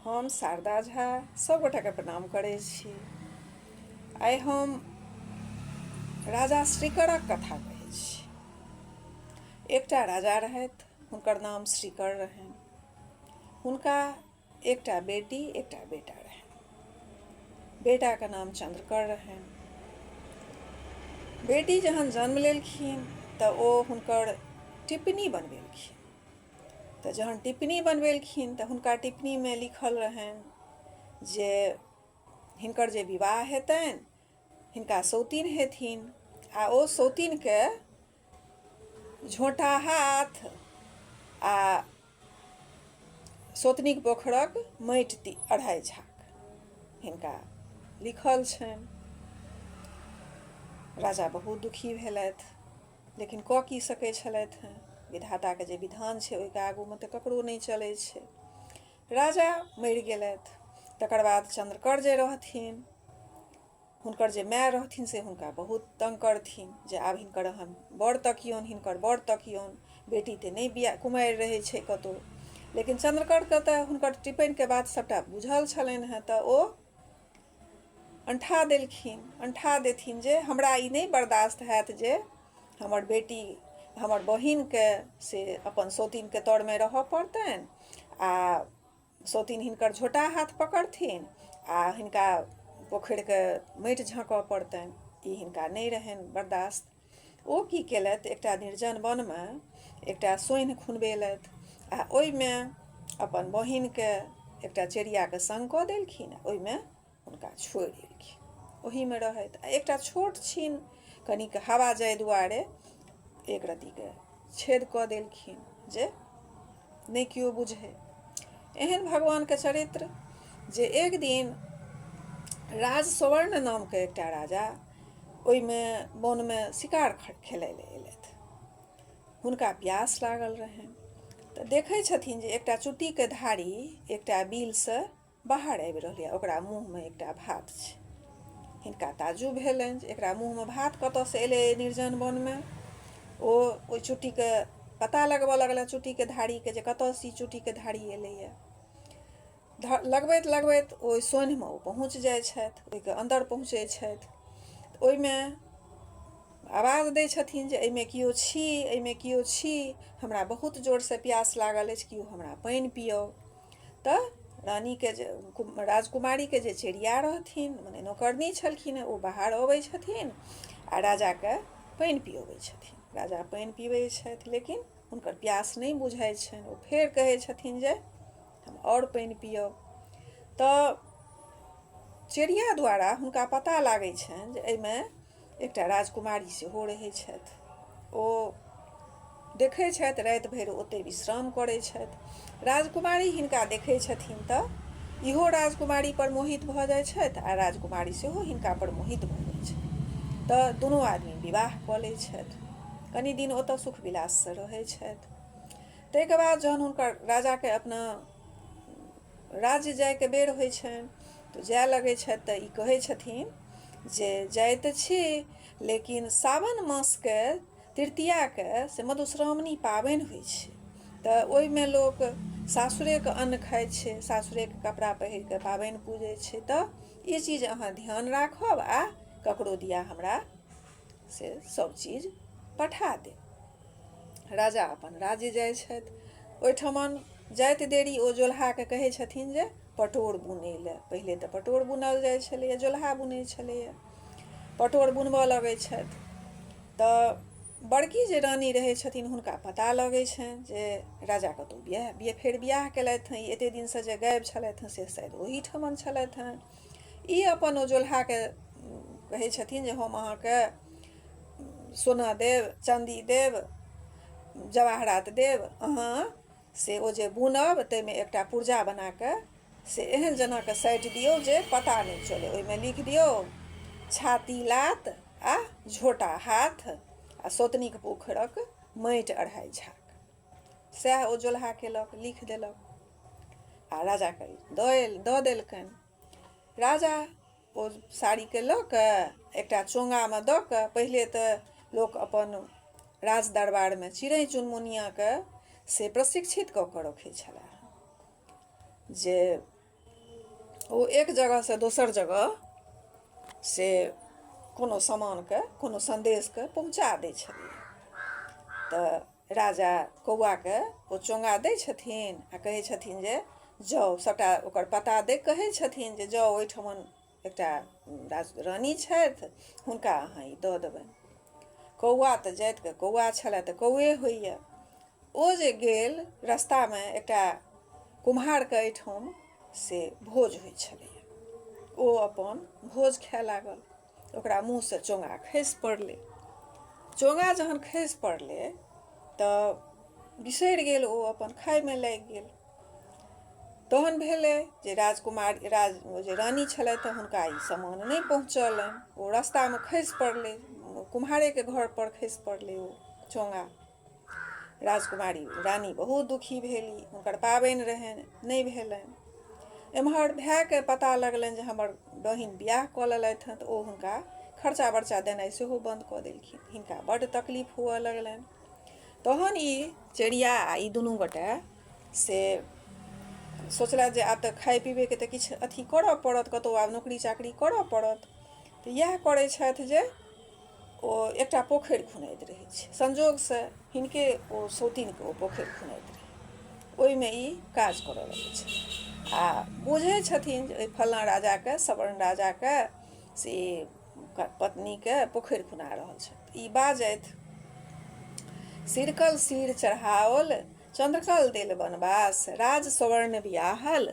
हम शारदा झा सबगोटाके प्रणाम करै छी। आइ हम राजा श्रीकरक कथा कहै छी। एकटा राजा रहथि, हुनकर नाम श्रीकर रहनि। हुनका एकटा बेटी एकटा बेटा रहनि। बेटाके नाम चंद्रकर रहनि। बेटी जहन जन्म लेलखिन तऽ ओ हुनकर टिप्पणी बनबेलखिन। तऽ जहन टिप्पणी बनबेलखिन तऽ हुनका टिप्पणीमे लिखल रहनि जे हिनकर जे विवाह हेतनि, हिनका सौतीन हेथिन आ ओ सौतीनके झोंटा हाथ आ सौतनीक पोखरक माटि 2.5 झाग हिनका लिखल छनि। राजा बहुत दुखी भेलथि, लेकिन कऽ की सकै छलथि हेँ। विधाताके जे विधान छै ओहिके आगूमे तऽ ककरो नहि चलै छै। राजा मरि गेलथि। तकर बाद चंद्रकर जे रहथिन, हुनकर जे माय रहथिन से हुनका बहुत तंग करथिन जे आब हिनकर अहाँ बर तकियौन, हिनकर बर तकियौन। बेटी तऽ नहि बिया कुमारि रहै छै कतहु। लेकिन चंद्रकरके तऽ हुनकर टिप्पणीके बात सभटा बुझल छलनि हेँ, तऽ ओ अंठा देलखिन, अंठा देथिन जे हमरा ई नहि बर्दाश्त हैत जे हमर बेटी हमर बहिनके से अपन सौतीनके तरमे रहऽ पड़तनि आ सौतीन हिनकर झोटा हाथ पकड़थिन आ हिनका पोखरिके माटि झाँकऽ पड़तनि। ई हिनका नहि रहनि बर्दाश्त। ओ की केलथि, एकटा निर्जन वनमे एकटा सोनि खुनबेलथि आ ओहिमे अपन बहिनके एकटा चिड़ियाके सङ्ग कऽ देलखिन, ओहिमे हुनका छोड़ि देलखिन। ओहीमे रहथि आ एकटा छोट छीन कनिक हवा जाय दुआरे एक रत्तीके छेद कऽ देलखिन जे नहि केओ बुझै। एहन भगवानके चरित्र जे एक दिन राज स्वर्ण नामके एकटा राजा ओहिमे वनमे शिकार खेलाय लेल अयलथि। हुनका प्यास लागल रहनि तऽ देखै छथिन जे एकटा चुट्टीके धारी एकटा बिलसँ बाहर आबि रहलै यऽ, ओकरा मुँहमे एकटा भात छै। हिनका ताज्जुब भेलनि जे एकरा मुँहमे भात कतऽसँ एलै निर्जन वनमे। ओ ओहि चुट्टीके पता लगबऽ लगलनि, चुट्टीके धारीके, जे कतऽसँ ई चुट्टीके धारी एलैए। लगबैत लगबैत ओहि सोनिमे ओ पहुँच जाइ छथि, ओहिके अन्दर पहुँचै छथि। ओहिमे आवाज दै छथिन जे एहिमे केओ छी, एहिमे केओ छी, हमरा बहुत जोरसँ प्यास लागल अछि, केओ हमरा पानि पियाउ। तऽ रानीके जे राजकुमारीके जे चिड़िया रहथिन, मने नौकरनी छलखिन, ओ बाहर अबै छथिन आ राजाके पानि पियबै छथिन। राजा पानि पीबै छथि, लेकिन हुनकर प्यास नहि बुझाइ छनि। ओ फेर कहै छथिन जे हम आओर पानि पियब। तऽ चिड़िया द्वारा हुनका पता लागै छनि जे एहिमे एकटा राजकुमारी सेहो रहै छथि। ओ देखै छथि, राति भरि ओतहि विश्राम करै छथि। राजकुमारी हिनका देखै छथिन तऽ इहो राजकुमारीपर मोहित भऽ जाइ छथि आ राजकुमारी सेहो हिनकापर मोहित भऽ जाइ छथि। तऽ दुनू आदमी विवाह कऽ लै छथि। कनि दिन ओतऽ सुख विलाससँ रहै छथि। ताहिके बाद जहन हुनकर राजाके अपना राज्य जायके बेर होइ छनि तऽ जाय लगै छथि तऽ ई कहै छथिन जे जाइत छी, लेकिन सावन मासके तृतीयाके से मधुश्रावणी पाबनि होइ छै, तऽ ओहिमे लोक सासुरेके अन्न खाइ छै, सासुरेके कपड़ा पहिरके पाबनि पूजै छै। तऽ ई चीज अहाँ ध्यान राखब आ ककरो दिया हमरा से सब चीज पठा देब। राजा अपन राज्य जाइ छथि। ओहिठमन जाइत देरी ओ जोलहाके कहै छथिन जे पटोर बुनै लए। पहिले तऽ पटोर बुनल जाइ छलैए, जोलहा बुनै छलैए। पटोर बुनबऽ लगै छथि तऽ बड़की जे रानी रहै छथिन हुनका पता लगै छनि जे राजा कतहु फेर बियाह केलथि हँ। ई एतेक दिनसँ जे गायब छलथि हँ से शायद ओहीठमन छलथि हँ। ई अपन ओ जोलहाके कहै छथिन जे हम अहाँके सोना देब, चाँदी देब, जवाहरात देब, अहाँ से ओ जे बुनब ताहिमे एकटा पुर्जा बनाकऽ से एहन जेनाकऽ साटि दियौ जे पता नहि चलै। ओहिमे लिख दियौ छाती लात आ झोटा हाथ आ सौतनीक पोखरक माटि 2.5 झाग। सएह ओ जोलहा केलक, लिख देलक आ राजाके दऽ देलकनि। राजा ओ साड़ीके लऽ कऽ एकटा चोंगामे दऽ कऽ, पहिले तऽ लोक अपन राज दरबारमे चिड़ै चुनमुनियाके से प्रशिक्षित कऽ कऽ रखै छलै जे ओ एक जगह से दोसर जगह से कोनो सामानके कोनो सन्देशके पहुँचा दै छलियै। तऽ राजा कौआके ओ चोंगा दै छथिन आ कहै छथिन जे जाउ, सबटा ओकर पता दे कहै छथिन जे जाउ ओहिठमन एकटा रानी छथि, हुनका अहाँ ई दऽ देबनि। कौआ तऽ जातिके कौआ छलै तऽ कौए होइए। ओ जे गेल, रस्तामे एकटा कुम्हारके एहिठाम से भोज होइ छलैए। ओ अपन भोज खाए लागल, ओकरा मुँहसँ चोंगा खसि पड़लै। चोंगा जहन खसि पड़लै तऽ बिसरि गेल, ओ अपन खायमे लागि गेल। तहन भेलै जे जे रानी छलथि तऽ हुनका ई सामान नहि पहुँचलनि, ओ रस्तामे खसि पड़लै, कुम्हारेके घरपर खसि पड़लै ओ चोंगा। राजकुमारी रानी बहुत दुखी भेली, हुनकर पाबनि रहनि, नहि भेलनि। एम्हर भायके पता लगलनि जे हमर बहिन बियाह कऽ लेलथि हँ, तऽ ओ हुनका खर्चा बर्चा देनाइ सेहो बन्द कऽ देलखिन। हिनका बड्ड तकलीफ हुअ लगलनि। तहन ई चिड़िया आ ई दुनू गोटे से सोचलथि जे आब तऽ खाइ पीबैके तऽ किछु अथी करऽ पड़त, कतहु आब नौकरी चाकरी करऽ पड़त। तऽ इएह करै छथि जे ओ एकटा पोखरि खुनैत रहै छै। संजोगसँ हिनके ओ सौतीनके ओ पोखरि खुनैत रहै, ओहिमे ई काज करऽ लगै छै आ बुझै छथिन जे एहि फल्लाँ राजाके, सवर्ण राजाके से पत्नीके पोखरि खुना रहल छथि। ई बाजथि, सिरकल सिर चढ़ाओल, चंद्रकल देल बनवास, राज सवर्ण बियाहल,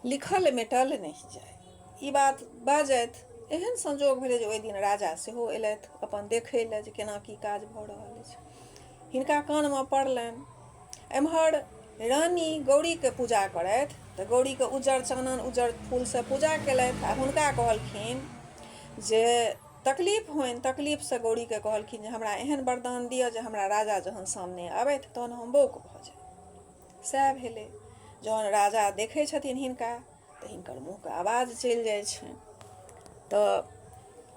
लिखल मेटल नहीं जाय। ई बात बाजथि। एहन संजोग भेलै जे ओहि दिन राजा सेहो अयलथि अपन देखै लए जे केना की काज भऽ रहल अछि। हिनका कानमे पड़लनि। एम्हर रानी गौरीके पूजा करथि तऽ गौरीके उज्जर चानन उज्जर फूलसँ पूजा केलथि आ हुनका कहलखिन जे तकलीफ होनि, तकलीफसँ गौरीके कहलखिन जे हमरा एहन वरदान दिअ जे हमरा राजा जहन सामने आबथि तहन हम बौक भऽ जाय। सएह भेलै। जहन राजा देखै छथिन हिनका तऽ हिनकर मुँहके आवाज चलि जाइ छनि। तऽ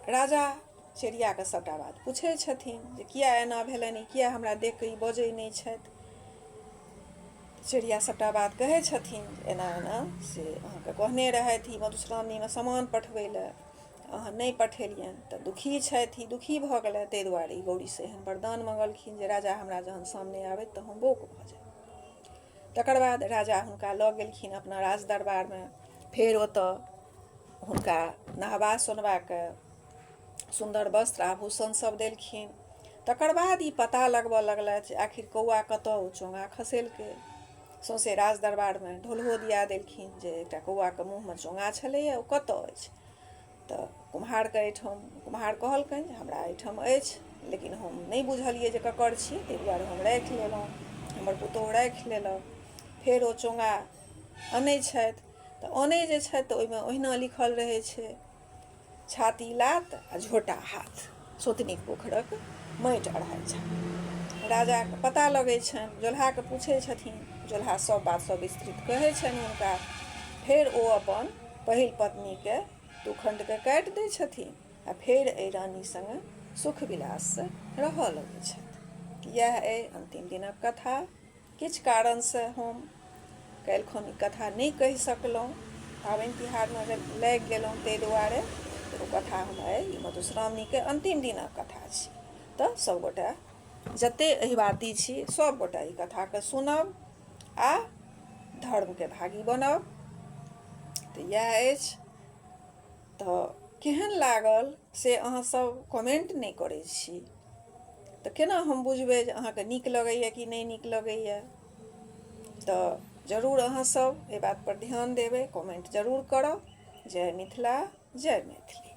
राजा चिड़ियाके सभटा बात पूछै छथिन जे किया एना भेलनि, किया हमरा देख कऽ ई बजै नहि छथि। चिड़िया सभटा बात कहै छथिन एना एना से अहाँके कहने रहथि ई मधुश्रावणीमे सामान पठबै लए, अहाँ नहि पठेलियनि तऽ दुखी छथि, ई दुखी भऽ गेलथि, ताहि दुआरे ई गौरीसँ एहन वरदान मङ्गलखिन जे राजा हमरा जहन सामने आबथि तऽ हम बौक भऽ जाय। तकर बाद राजा हुनका लऽ गेलखिन अपना राज दरबारमे। फेर ओतऽ हुनका नहबा सोनबाके सुन्दर वस्त्र आभूषण सब देलखिन। तकर बाद ई पता लगबऽ लगलथि जे आखिर कौआ कतऽ ओ चोंगा खसेलकै। सौँसे राज दरबारमे ढोलहो दिया देलखिन जे एकटा कौआके मुँहमे चोंगा छलैए, ओ कतऽ अछि। तऽ कुम्हारके एहिठाम कुम्हार कहलकनि जे हमरा एहिठाम अछि, लेकिन हम नहि बुझलियै जे ककर छी, ताहि दुआरे हम राखि लेलहुँ, हमर पुतोहु राखि लेलक। फेर ओ चोंगा अनै छथि तऽ अनै जे छथि तऽ ओहिमे ओहिना लिखल रहै छै, छाती लात आ झोटा हाथ, सौतनीक पोखरक माटि अढ़ाइ झाड़। राजाके पता लगै छनि, जोल्हाके पूछै छथिन, जोल्हा सब बात सब विस्तृत कहै छनि हुनका। फेर ओ अपन पहिल पत्नीके दू खण्डके काटि दै छथिन आ फेर एहि रानी सङ्गे सुख विलाससँ रहऽ लगै छथि। इएह अइ अन्तिम दिनक कथा। किछु कारणसँ हम काल्हिखन ई कथा नहि कहि सकलहुँ, पाबनि तिहारमे लागि गेलहुँ, ताहि दुआरे ओ कथा हम आइ ई मधुश्रावणीके अन्तिम दिनक कथा छी। तऽ सभगोटा जतेक अहिबाती छी सभगोटा ई कथाके सुनब आ धर्मके भागी बनब। तऽ इएह अछि। तऽ केहन लागल से अहाँसभ कमेंट नहि करै छी, तऽ केना हम बुझबै जे अहाँके नीक लगैए कि नहि नीक लगैए। तऽ जरूर अहाँसभ एहि बातपर ध्यान देबै, कमेंट जरूर करब। जय मिथिला, जय मैथिली।